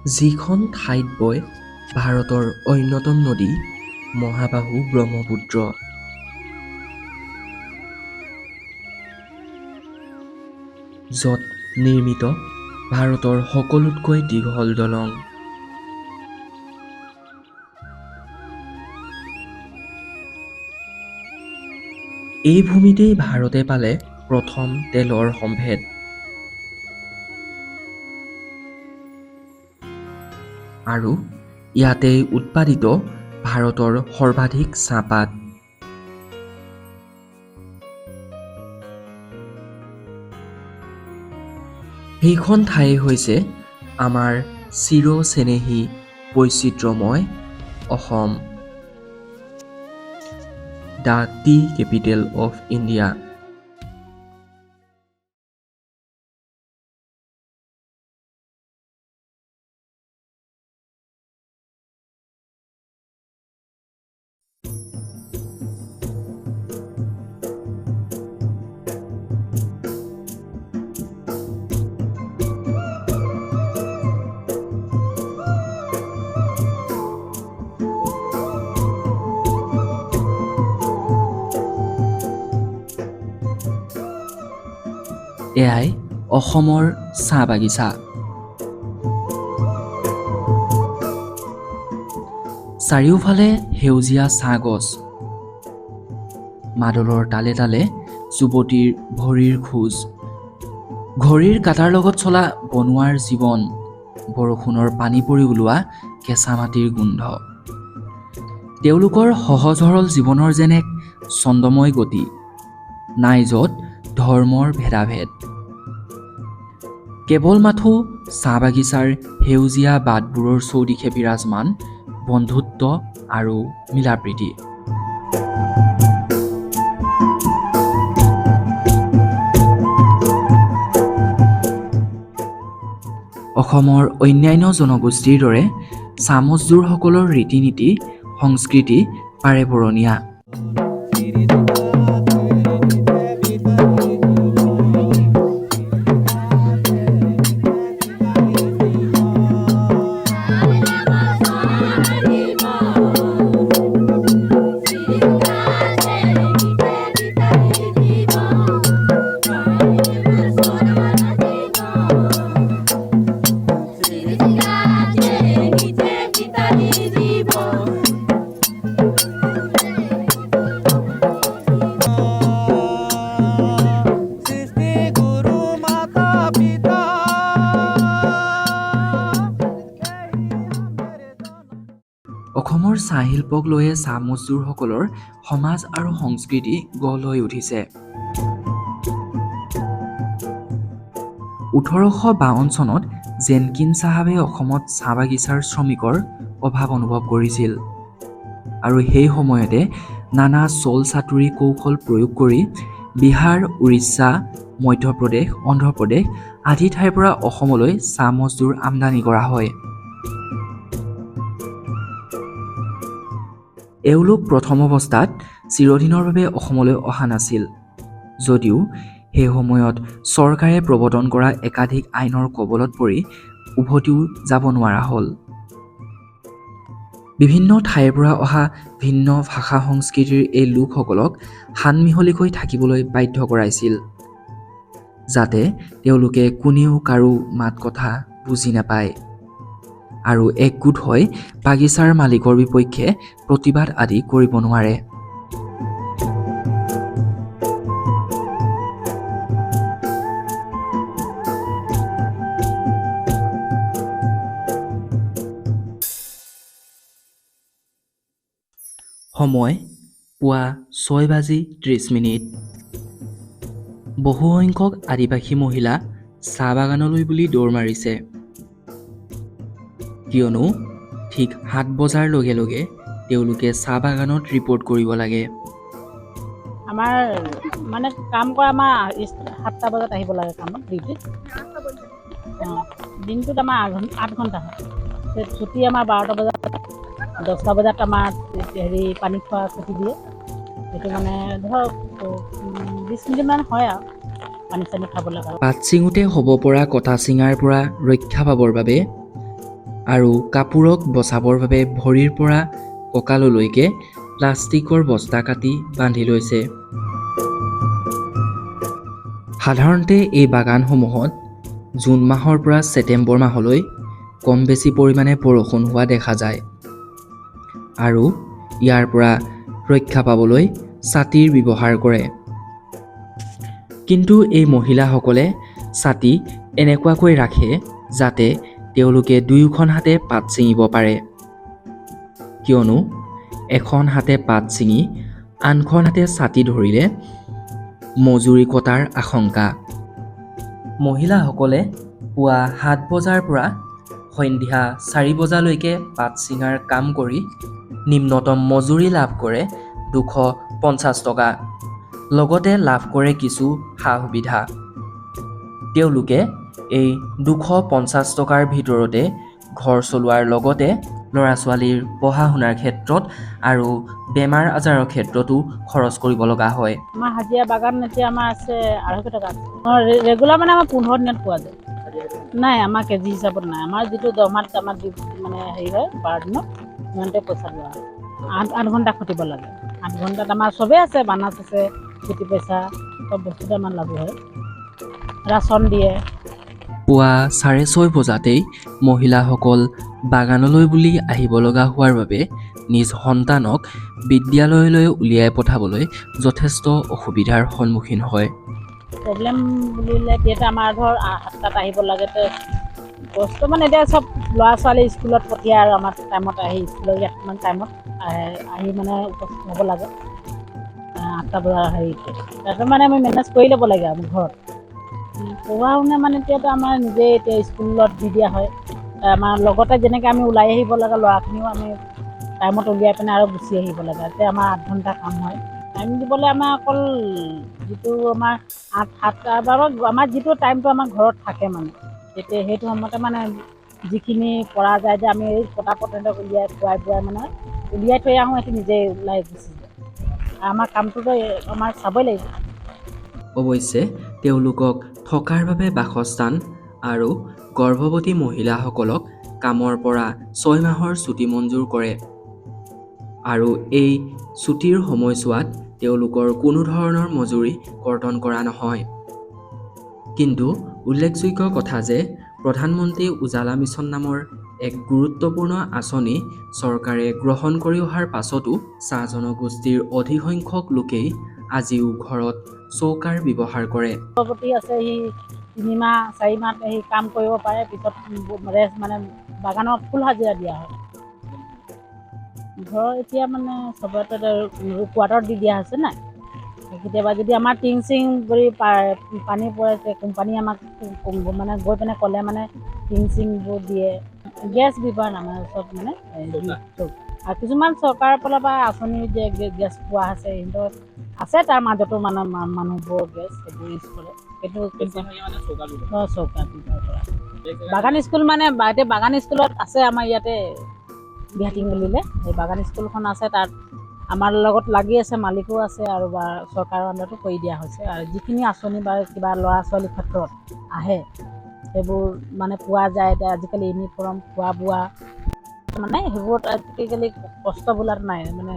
যিখন ঠাইত বৈ ভাৰতৰ অন্যতম নদী মহাবাহু ব্ৰহ্মপুত্ৰ। য'ত নিৰ্মিত ভাৰতৰ সকলোতকৈ দীঘল দলং। এই ভূমিতেই ভাৰতে পালে প্ৰথম তেলৰ সম্ভেদ। আৰু ইয়াতেই উৎপাদিত ভাৰতৰ সৰ্বাধিক চাহপাত। সেইখন ঠাই হৈছে আমাৰ চিৰচেনেহী বৈচিত্ৰ্যময় Assam, the tea capital of India. এয়াই অসমৰ চাহ বাগিচা। চাৰিওফালে সেউজীয়া চাহ গছ, মাদলৰ তালে তালে যুৱতীৰ ভৰিৰ খোজ, ঘড়ীৰ কাঁটাৰ লগত চলা বনুৱাৰ জীৱন, বৰষুণৰ পানী পৰি ওলোৱা কেঁচা মাটিৰ গোন্ধ। তেওঁলোকৰ সহজ সৰল জীৱনৰ যেন এক ছন্দময় গতি, নাই য'ত ধৰ্মৰ ভেদাভেদ। কেৱল মাথো চাহ বাগিচাৰ সেউজীয়া বাটবোৰৰ চৌদিশে বিৰাজমান বন্ধুত্ব আৰু মিলাপ্ৰীতি। অসমৰ অন্যান্য জনগোষ্ঠীৰ দৰে চাহ মজদুৰসকলৰ ৰীতি নীতি সংস্কৃতি পাৰে-বৰণীয়া। অসমৰ চাহ শিল্পক লৈয়ে চাহ মজদুৰসকলৰ সমাজ আৰু সংস্কৃতি গঢ় লৈ উঠিছে। 1852 চনত জেনকিন্স চাহাবে অসমত চাহ বাগিচাৰ শ্ৰমিকৰ অভাৱ অনুভৱ কৰিছিল আৰু সেই সময়তে নানা চল চাতুৰি কৌশল প্ৰয়োগ কৰি বিহাৰ, উৰিষ্যা, মধ্যপ্ৰদেশ, অন্ধ্ৰপ্ৰদেশ আদি ঠাইৰ পৰা অসমলৈ চাহ মজদুৰ আমদানি কৰা হয়। এওঁলোক প্ৰথম অৱস্থাত চিৰদিনৰ বাবে অসমলৈ অহা নাছিল, যদিও সেই সময়ত চৰকাৰে প্ৰৱৰ্তন কৰা একাধিক আইনৰ কবলত পৰি উভতিও যাব নোৱাৰা হ'ল। বিভিন্ন ঠাইৰ পৰা অহা ভিন্ন ভাষা সংস্কৃতিৰ এই লোকসকলক সানমিহলিকৈ থাকিবলৈ বাধ্য কৰাইছিল, যাতে তেওঁলোকে কোনেও কাৰো মাত কথা বুজি নাপায় আৰু একগোট হৈ বাগিচাৰ মালিকৰ বিপক্ষে প্ৰতিবাদ আদি কৰিব নোৱাৰে। সময় পুৱা 6:30। বহুসংখ্যক আদিবাসী মহিলা চাহ বাগানলৈ বুলি দৌৰ মাৰিছে, কিয়নো ঠিক 7 বজাৰ লগে লগে তেওঁলোকে চাহ বাগানত ৰিপৰ্ট কৰিব লাগে। আমাৰ মানে কাম কৰা আমাৰ 7টা বজাত আহিব লাগে কামত ডিউটিত। দিনটোত আমাৰ 8 ঘণ্টা হয়। ছুটি আমাৰ 12টা বজাত, 10টা বজাত আমাৰ পানী খোৱা ছুটি দিয়ে। সেইটো মানে ধৰক 20 মিনিটমান হয় আৰু পানী চানী খাবলৈ। পাত ছিঙোতে হ'ব পৰা কটা চিঙাৰ পৰা ৰক্ষা পাবৰ বাবে আৰু কাপোৰক বচাবৰ বাবে ভৰিৰ পৰা কঁকাললৈকে প্লাষ্টিকৰ বস্তা কাটি বান্ধি লৈছে। সাধাৰণতে এই বাগানসমূহত জুন মাহৰ পৰা ছেপ্টেম্বৰ মাহলৈ কম বেছি পৰিমাণে বৰষুণ হোৱা দেখা যায় আৰু ইয়াৰ পৰা ৰক্ষা পাবলৈ ছাতিৰ ব্যৱহাৰ কৰে। কিন্তু এই মহিলাসকলে ছাতি এনেকুৱাকৈ ৰাখে যাতে তেওঁলোকে দুয়োখন হাতে পাত ছিঙিব পাৰে, কিয়নো এখন হাতে পাত ছিঙি আনখন হাতে ছাতি ধৰিলে মজুৰি কটাৰ আশংকা। মহিলাসকলে পুৱা 7 বজাৰ পৰা সন্ধিয়া 4 বজালৈকে পাত ছিঙাৰ কাম কৰি নিম্নতম মজুৰি লাভ কৰে 250 টকা। লগতে লাভ কৰে কিছু সা-সুবিধা। তেওঁলোকে এই 250 টকাৰ ভিতৰতে ঘৰ চলোৱাৰ লগতে ল'ৰা-ছোৱালীৰ পঢ়া-শুনাৰ ক্ষেত্ৰত আৰু বেমাৰ আজাৰৰ ক্ষেত্ৰতো খৰচ কৰিব লগা হয়। আমাৰ হাজিৰা বাগান এতিয়া আমাৰ আছে 250 টকা। ৰেগুলাৰ মানে আমাৰ 15 দিনত পোৱা যায়। নাই, আমাৰ কেজি হিচাপত নাই। আমাৰ যিটো দৰমহাত আমাৰ মানে হেৰি হয় 12 দিনত সিমানতে পইচা লোৱা হয়। 8 ঘণ্টা খটিব লাগে। 8 ঘণ্টাত আমাৰ চবেই আছে, বানাজ আছে, খেতি পইচা চব বস্তুতে আমাৰ লাভ হয়। ৰাচন দিয়ে। পুৱা 6:30 বজাতেই মহিলাসকল বাগানলৈ বুলি আহিব লগা হোৱাৰ বাবে নিজ সন্তানক বিদ্যালয়লৈ উলিয়াই পঠাবলৈ যথেষ্ট অসুবিধাৰ সন্মুখীন হয়। প্ৰব্লেম বুলিলে এতিয়া আমাৰ ধৰ 7টাত আহিব লাগে, কষ্ট মানে এতিয়া চব ল'ৰা-ছোৱালী স্কুলত পঠিয়াই আৰু আমাৰ টাইমত আহি স্কুলৰ ইমান টাইমত আহি মানে উপস্থিত হ'ব লাগে 8টা বজাৰ হেৰিতে। তাতে মানে আমি মেনেজ কৰি ল'ব লাগে আমি ঘৰত। পঢ়া শুনা মানে এতিয়াতো আমাৰ নিজেই এতিয়া স্কুলত দি দিয়া হয়। আমাৰ লগতে যেনেকৈ আমি ওলাই আহিব লাগে, ল'ৰাখিনিও আমি টাইমত উলিয়াই পিনে আৰু গুচি আহিব লাগে। এতিয়া আমাৰ 8 ঘণ্টা কাম হয়। টাইম দিবলৈ আমাৰ অকল যিটো আমাৰ 7টা বাৰু আমাৰ যিটো টাইমটো আমাৰ ঘৰত থাকে মানে তেতিয়া সেইটো সময়তে মানে যিখিনি পৰা যায় যে আমি এই পটাপট উলিয়াই খুৱাই বুৱাই মানে উলিয়াই থৈ আহোঁ, সেইটো নিজেই ওলাই গুচি যায়। আমাৰ কামটোতো আমাৰ চাবই লাগিব। অৱশ্যে তেওঁলোকক থকাৰ বাবে বাসস্থান আৰু গৰ্ভৱতী মহিলাসকলক কামৰ পৰা 6 মাহৰ ছুটী মঞ্জুৰ কৰে আৰু এই ছুটীৰ সময়ছোৱাত তেওঁলোকৰ কোনো ধৰণৰ মজুৰি কৰ্তন কৰা নহয়। কিন্তু উল্লেখযোগ্য কথা যে প্ৰধানমন্ত্ৰী উজালা মিছন নামৰ এক গুৰুত্বপূৰ্ণ আঁচনি চৰকাৰে গ্ৰহণ কৰি অহাৰ পাছতো চাহ জনগোষ্ঠীৰ অধিক সংখ্যক লোকেই আজিও ঘৰত চৌকাৰ ব্যৱহাৰ কৰে। গৰ্ভৱতী আছে, সি 3 মাহ 4 মাহ সি কাম কৰিব পাৰে, পিছত ৰেষ্ট মানে বাগানৰ ফুল হাজিৰা দিয়া হয়। ঘৰ এতিয়া মানে চবতে কোৱাৰ্টাৰত দি দিয়া হৈছে নাই। কেতিয়াবা যদি আমাৰ টিং চিং যদি পানী পৰে, কোম্পানী আমাক মানে গৈ পিনে ক'লে মানে টিং চিংবোৰ দিয়ে। গেছ ব্যৱহাৰ নহয়, চব মানে আৰু কিছুমান চৰকাৰৰ ফালৰ পৰা আঁচনি যে গেছ পোৱা আছে, সিহঁতৰ আছে তাৰ মাজতো মানে মানুহবোৰৰ গেছ সেইবোৰ ইউজ কৰে। সেইটো চৌকা ব্যৱহাৰ কৰা। বাগান স্কুল মানে এতিয়া বাগান স্কুলত আছে আমাৰ ইয়াতে বিহাটিং বুলিলে সেই বাগান স্কুলখন আছে, তাত আমাৰ লগত লাগি আছে, মালিকো আছে আৰু বা চৰকাৰৰ আণ্ডাৰতো কৰি দিয়া হৈছে। আৰু যিখিনি আঁচনি বা কিবা ল'ৰা ছোৱালীৰ ক্ষেত্ৰত আহে সেইবোৰ মানে পোৱা যায়। এতিয়া আজিকালি ইউনিফৰ্ম খোৱা বোৱা মানে সেইবোৰত আজিকালি কষ্ট বোলাত নাই, মানে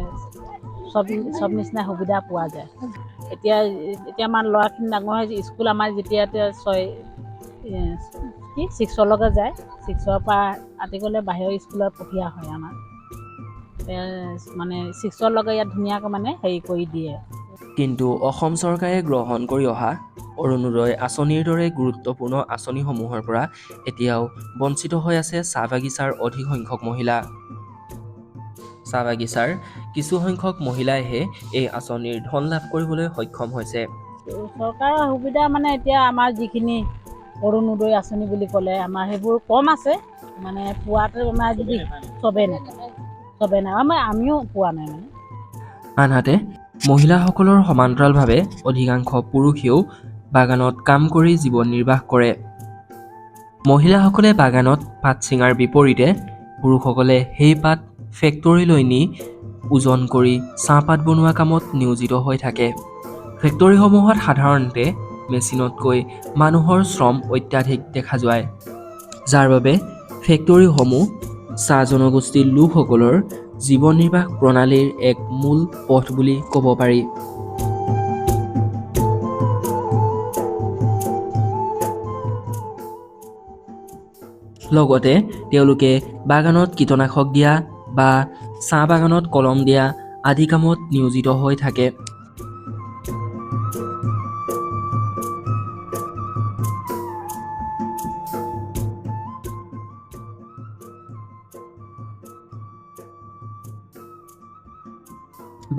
চব নিচিনা সুবিধা পোৱা যায়। এতিয়া আমাৰ ল'ৰাখিনি ডাঙৰ হৈ স্কুল আমাৰ যেতিয়া 6লৈকে যায়, 6ৰ পৰা আদি গ'লে বাহিৰৰ স্কুলত পঠিওৱা হয় আমাৰ মানে 6লৈকে ইয়াত ধুনীয়াকৈ মানে হেৰি কৰি দিয়ে। কিন্তু অসম চৰকাৰে গ্ৰহণ কৰি অহা অৰুণোদয় আঁচনিৰ দৰে গুৰুত্বপূৰ্ণ আঁচনিসমূহৰ পৰা এতিয়াও বঞ্চিত হৈ আছে চাহ বাগিচাৰ অধিক সংখ্যক মহিলা। চাহ বাগিচাৰ কিছু সংখ্যক মহিলাইহে এই আঁচনিৰ ধন লাভ কৰিবলৈ সক্ষম হৈছে। চৰকাৰৰ সুবিধা মানে এতিয়া আমাৰ যিখিনি অৰুণোদয় আঁচনি বুলি ক'লে আমাৰ সেইবোৰ কম আছে, মানে পোৱাটো আমাৰ যদি চবেই নাই আমিও পোৱা নাই মানে। আনহাতে মহিলাসকলৰ সমান্তৰালভাৱে অধিকাংশ পুৰুষেও বাগানত কাম কৰি জীৱন নিৰ্বাহ কৰে। মহিলাসকলে বাগানত পাত ছিঙাৰ বিপৰীতে পুৰুষসকলে সেই পাত ফেক্টৰীলৈ নি ওজন কৰি চাহপাত বনোৱা কামত নিয়োজিত হৈ থাকে। ফেক্টৰীসমূহত সাধাৰণতে মেচিনতকৈ মানুহৰ শ্ৰম অত্যাধিক দেখা যায়, যাৰ বাবে ফেক্টৰীসমূহ চাহ জনগোষ্ঠীৰ লোকসকলৰ জীৱন নিৰ্বাহ প্ৰণালীৰ এক মূল পথ বুলি ক'ব পাৰি। লগতে তেওঁলোকে বাগানত কীটনাশক দিয়া বা চাহ বাগানত কলম দিয়া আদি কামত নিয়োজিত হৈ থাকে।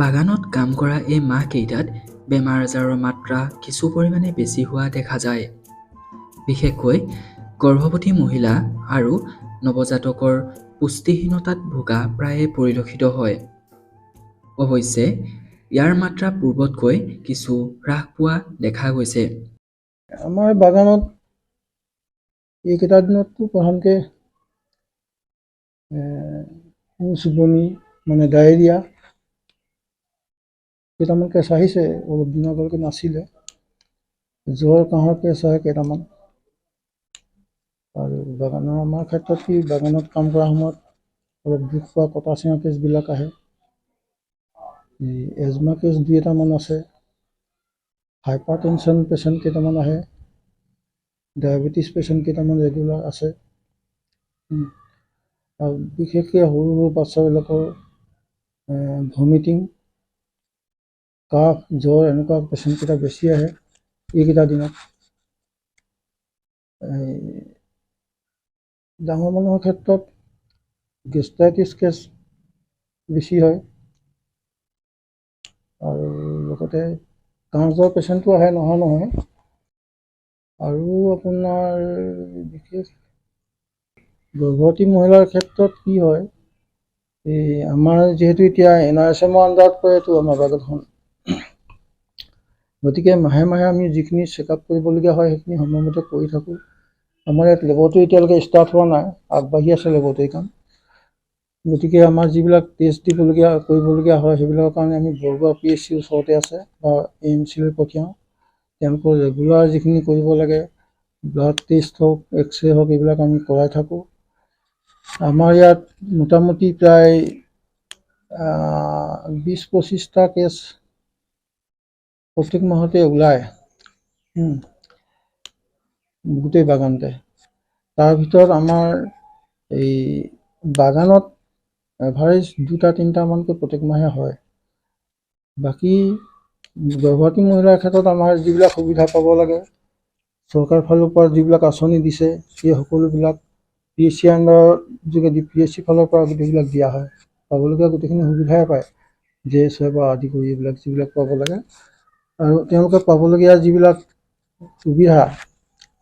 বাগানত কাম কৰা এই মাহকেইটাত বেমাৰ আজাৰৰ মাত্ৰা কিছু পৰিমাণে বেছি হোৱা দেখা যায়। বিশেষকৈ গৰ্ভৱতী মহিলা আৰু নৱজাতকৰ পুষ্টিহীনতাত ভোগা প্ৰায়ে পৰিলক্ষিত হয়। অৱশ্যে ইয়াৰ মাত্ৰা পূৰ্বতকৈ কিছু হ্ৰাস পোৱা দেখা গৈছে। আমাৰ বাগানত এইকেইটা দিনততো প্ৰধানকৈ চুপনি মানে ডায়েৰিয়া কেইটামান কেছ আহিছে, অলপ দিনৰ আগলৈকে নাছিলে। জ্বৰ কাহৰ কেছ আহে কেইটামান। আৰু বাগানৰ আমাৰ ক্ষেত্ৰত কি, বাগানত কাম কৰা সময়ত অলপ দুখ পোৱা কটা চিঙা কেছবিলাক আহে। এজমা কেছ 2-এটামান আছে। হাইপাৰ টেনশ্যন পেচেণ্ট কেইটামান আহে। ডায়েবেটিছ পেচেণ্ট কেইটামান ৰেগুলাৰ আছে। আৰু বিশেষকৈ সৰু সৰু বাচ্চাবিলাকৰ ভমিটিং, কাহ, জ্বৰ এনেকুৱা পেচেণ্টকেইটা বেছি আহে এইকেইটা দিনত। ডাঙৰ মানুহৰ ক্ষেত্ৰত গেষ্ট্ৰাইটিছ কেছ বেছি হয়। আৰু লগতে কাহ জ্বৰ পেচেণ্টটো আহে, নহয় নহয়। আৰু আপোনাৰ বিশেষ গৰ্ভৱতী মহিলাৰ ক্ষেত্ৰত কি হয়, এই আমাৰ যিহেতু এতিয়া NRSM আণ্ডাৰত পৰেতো আমাৰ বাগানখন, গতিকে মাহে মাহে আমি যিখিনি চেকআপ কৰিবলগীয়া হয় সেইখিনি সময়মতে কৰি থাকোঁ। আমাৰ ইয়াত লেবৰেটৰী এতিয়ালৈকে ষ্টাৰ্ট হোৱা নাই, আগবাঢ়ি আছে লেবৰেটৰী কাম। গতিকে আমাৰ যিবিলাক টেষ্ট কৰিবলগীয়া হয় সেইবিলাকৰ কাৰণে আমি বৰগুৱা PHC ওচৰতে আছে বা AMC-লৈ পঠিয়াওঁ। তেওঁলোকৰ ৰেগুলাৰ যিখিনি কৰিব লাগে, ব্লাড টেষ্ট হওক, এক্সৰে হওক, এইবিলাক আমি কৰাই থাকোঁ। আমাৰ ইয়াত মোটামুটি প্ৰায় 20-25টা কেছ প্ৰত্যেক মাহতে ওলায় গোটেই বাগানতে। তাৰ ভিতৰত আমাৰ এই বাগানত এভাৰেজ 2-3টামানকৈ প্ৰত্যেক মাহে হয়। বাকী গৰ্ভৱতী মহিলাৰ ক্ষেত্ৰত আমাৰ যিবিলাক সুবিধা পাব লাগে, চৰকাৰৰ ফালৰ পৰা যিবিলাক আঁচনি দিছে, সেই সকলোবিলাক PHC আণ্ডাৰৰ যোগেদি PHC ফালৰ পৰা গোটেইবিলাক দিয়া হয়। পাবলগীয়া গোটেইখিনি সুবিধাই পায়, JSY পৰা আদি কৰি এইবিলাক যিবিলাক পাব লাগে। আৰু তেওঁলোকে পাবলগীয়া যিবিলাক সুবিধা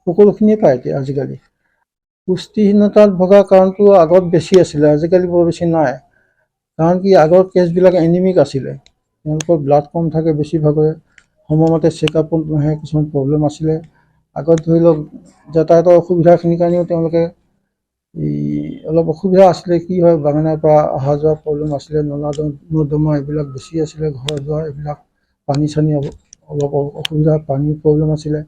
সকলোখিনিয়ে পায় এতিয়া আজিকালি। পুষ্টিহীনতাত ভগা কাৰণটো আগত বেছি আছিলে, আজিকালি বৰ বেছি নাই। কাৰণ কি, আগৰ কেছবিলাক এনিমিক আছিলে, তেওঁলোকৰ ব্লাড কম থাকে বেছিভাগৰে, সময়মতে চেকআপত নাহে, কিছুমান প্ৰব্লেম আছিলে। আগত ধৰি লওক যাতায়াতৰ অসুবিধাখিনিৰ কাৰণেও তেওঁলোকে অলপ অসুবিধা আছিলে। কি হয়, বাগানৰ পৰা অহা যোৱা প্ৰব্লেম আছিলে, নলা নৰ্দমা এইবিলাক বেছি আছিলে, ঘৰ দুৱাৰ এইবিলাক পানী চানী অলপ অসুবিধা, পানীৰ প্ৰব্লেম আছিলে।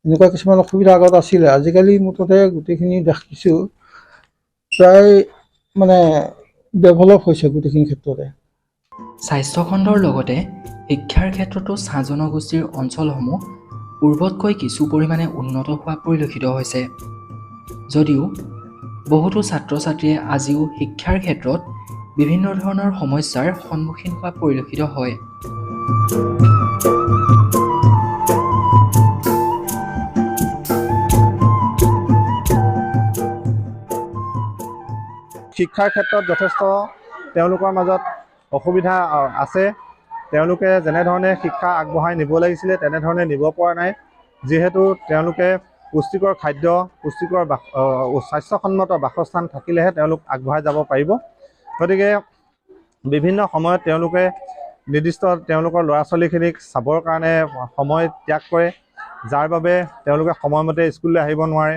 এনেকুৱা কিছুমান অসুবিধা আগত আছিলে। আজিকালি মুঠতে গোটেইখিনি দেখিছোঁ প্ৰায় মানে ডেভেলপ হৈছে গোটেইখিনি ক্ষেত্ৰতে। স্বাস্থ্যখণ্ডৰ লগতে শিক্ষাৰ ক্ষেত্ৰতো চাহ জনগোষ্ঠীৰ অঞ্চলসমূহ পূৰ্বতকৈ কিছু পৰিমাণে উন্নত হোৱা পৰিলক্ষিত হৈছে। যদিও বহুতো ছাত্ৰ ছাত্ৰীয়ে আজিও শিক্ষাৰ ক্ষেত্ৰত বিভিন্ন ধৰণৰ সমস্যাৰ সন্মুখীন হোৱা পৰিলক্ষিত হয়। শিক্ষাৰ ক্ষেত্ৰত যথেষ্ট তেওঁলোকৰ মাজত অসুবিধা আছে। তেওঁলোকে যেনেধৰণে শিক্ষা আগবঢ়াই নিব লাগিছিলে তেনেধৰণে নিব পৰা নাই। যিহেতু তেওঁলোকে পুষ্টিকৰ খাদ্য, পুষ্টিকৰ স্বাস্থ্যসন্মত বাসস্থান থাকিলেহে তেওঁলোক আগবঢ়াই যাব পাৰিব। গতিকে বিভিন্ন সময়ত তেওঁলোকে নিৰ্দিষ্ট তেওঁলোকৰ ল'ৰা ছোৱালীখিনিক চাবৰ কাৰণে সময় ত্যাগ কৰে, যাৰ বাবে তেওঁলোকে সময়মতে স্কুললৈ আহিব নোৱাৰে।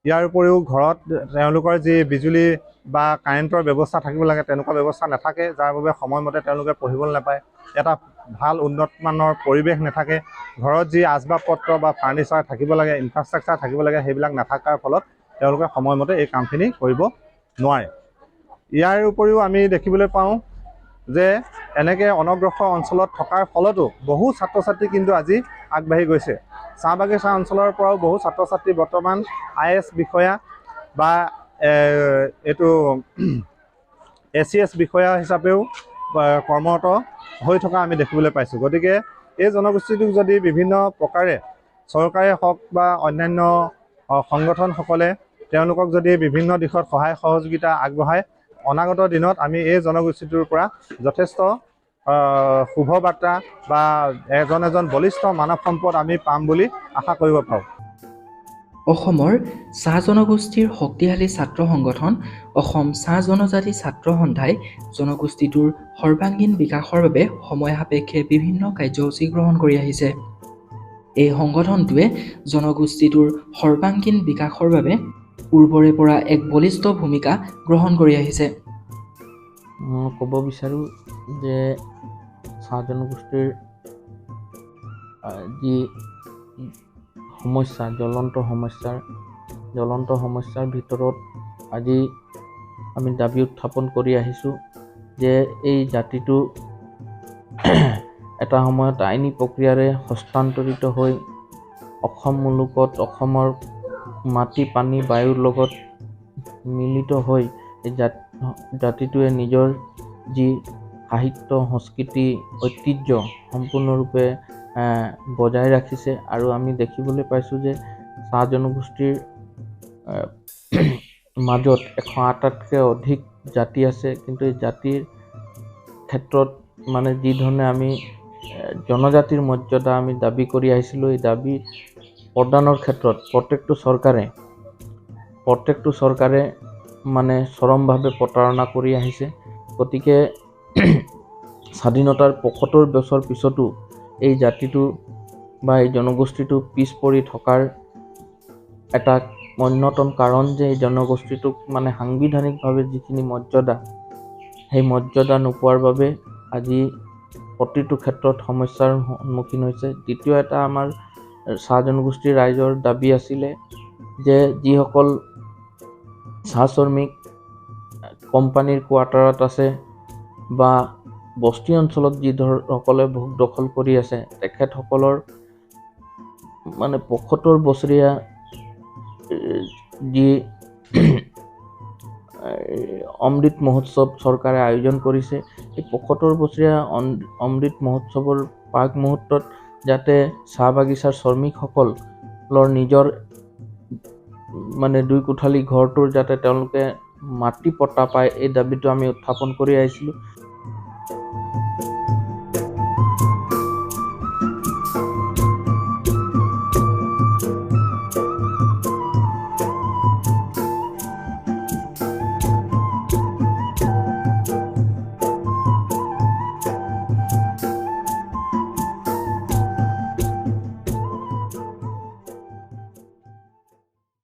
ইয়াৰ উপৰিও ঘৰত তেওঁলোকৰ যি বিজুলী বা কাৰেণ্টৰ ব্যৱস্থা থাকিব লাগে তেনেকুৱা ব্যৱস্থা নাথাকে, যাৰ বাবে সময়মতে তেওঁলোকে পঢ়িবলৈ নাপায়। এটা ভাল উন্নতমানৰ পৰিৱেশ নাথাকে। ঘৰত যি আচবাব পত্ৰ বা ফাৰ্ণিচাৰ থাকিব লাগে, ইনফ্ৰাষ্ট্ৰাকচাৰ থাকিব লাগে, সেইবিলাক নাথাকাৰ ফলত তেওঁলোকে সময়মতে এই কামখিনি কৰিব নোৱাৰে। ইয়াৰ উপৰিও আমি দেখিবলৈ পাওঁ যে এনেকৈ অনগ্ৰসৰ অঞ্চলত থকাৰ ফলতো বহু ছাত্ৰ ছাত্ৰী কিন্তু আজি আগবাঢ়ি গৈছে। চাহ বাগিচা অঞ্চলৰ পৰাও বহু ছাত্ৰ ছাত্ৰী বৰ্তমান IAS বিষয়া বা এইটো ACS বিষয়া হিচাপেও কৰ্মৰত হৈ থকা আমি দেখিবলৈ পাইছোঁ। গতিকে এই জনগোষ্ঠীটোক যদি বিভিন্ন প্ৰকাৰে চৰকাৰে হওক বা অন্যান্য সংগঠনসকলে তেওঁলোকক যদি বিভিন্ন দিশত সহায় সহযোগিতা আগবঢ়ায়, অনাগত দিনত আমি এই জনগোষ্ঠীটোৰ পৰা যথেষ্ট শুভ বাৰ্তা বা এজন বলিষ্ঠ মানৱ সম্পদ আমি পাম বুলি আশা কৰিব পাৰোঁ। অসমৰ চাহ জনগোষ্ঠীৰ শক্তিশালী ছাত্ৰ সংগঠন অসম চাহ জনজাতি ছাত্ৰ সন্থাই জনগোষ্ঠীটোৰ সৰ্বাংগীন বিকাশৰ বাবে সময় সাপেক্ষে বিভিন্ন কাৰ্যসূচী গ্ৰহণ কৰি আহিছে। এই সংগঠনটোৱে জনগোষ্ঠীটোৰ সৰ্বাংগীন বিকাশৰ বাবে পূৰ্বৰে পৰা এক বলিষ্ঠ ভূমিকা গ্ৰহণ কৰি আহিছে। মই ক'ব বিচাৰোঁ যে চাহ জনগোষ্ঠীৰ যি সমস্যা, জ্বলন্ত সমস্যাৰ ভিতৰত আজি আমি দাবী উত্থাপন কৰি আহিছোঁ যে এই জাতিটো এটা সময়ত আইনী প্ৰক্ৰিয়াৰে হস্তান্তৰিত হৈ অসম মুলুকত অসমৰ মাটি পানী বায়ুৰ লগত মিলিত হৈ এই জাতিটোৱে নিজৰ যি সাহিত্য সংস্কৃতি ঐতিহ্য সম্পূৰ্ণৰূপে বজাই ৰাখিছে। আৰু আমি দেখিবলৈ পাইছোঁ যে চাহ জনগোষ্ঠীৰ মাজত 108টাতকৈ অধিক জাতি আছে, কিন্তু এই জাতিৰ ক্ষেত্ৰত মানে যি ধৰণে আমি জনজাতিৰ মৰ্যাদা আমি দাবী কৰি আহিছিলোঁ, এই দাবী প্ৰদানৰ ক্ষেত্ৰত প্ৰত্যেকটো চৰকাৰে মানে চৰমভাৱে প্ৰতাৰণা কৰি আহিছে। গতিকে স্বাধীনতাৰ 75 বছৰ পিছতো এই জাতিটো বা এই জনগোষ্ঠীটো পিছ পৰি থকাৰ এটা অন্যতম কাৰণ যে এই জনগোষ্ঠীটোক মানে সাংবিধানিকভাৱে যিখিনি মৰ্যাদা, সেই মৰ্যাদা নোপোৱাৰ বাবে আজি প্ৰতিটো ক্ষেত্ৰত সমস্যাৰ সন্মুখীন হৈছে। দ্বিতীয় এটা আমাৰ চাহ জনগোষ্ঠীৰ ৰাইজৰ দাবী আছিলে যে যিসকল চাহ শ্ৰমিক কোম্পানীৰ কোৱাৰ্টাৰত আছে বা বস্তি অঞ্চলত যিসকলে ভোগ দখল কৰি আছে, তেখেতসকলৰ মানে 75 বছৰীয়া যি অমৃত মহোৎসৱ চৰকাৰে আয়োজন কৰিছে, এই 75 বছৰীয়া অমৃত মহোৎসৱৰ প্ৰাক মুহূৰ্তত যাতে চাহ বাগিচাৰ শ্ৰমিকসকলৰ নিজৰ মানে 2 কোঠালি ঘৰটোৰ যাতে তেওঁলোকে মাটি পট্টা পায়, এই দাবীটো আমি উত্থাপন কৰি আহিছিলোঁ।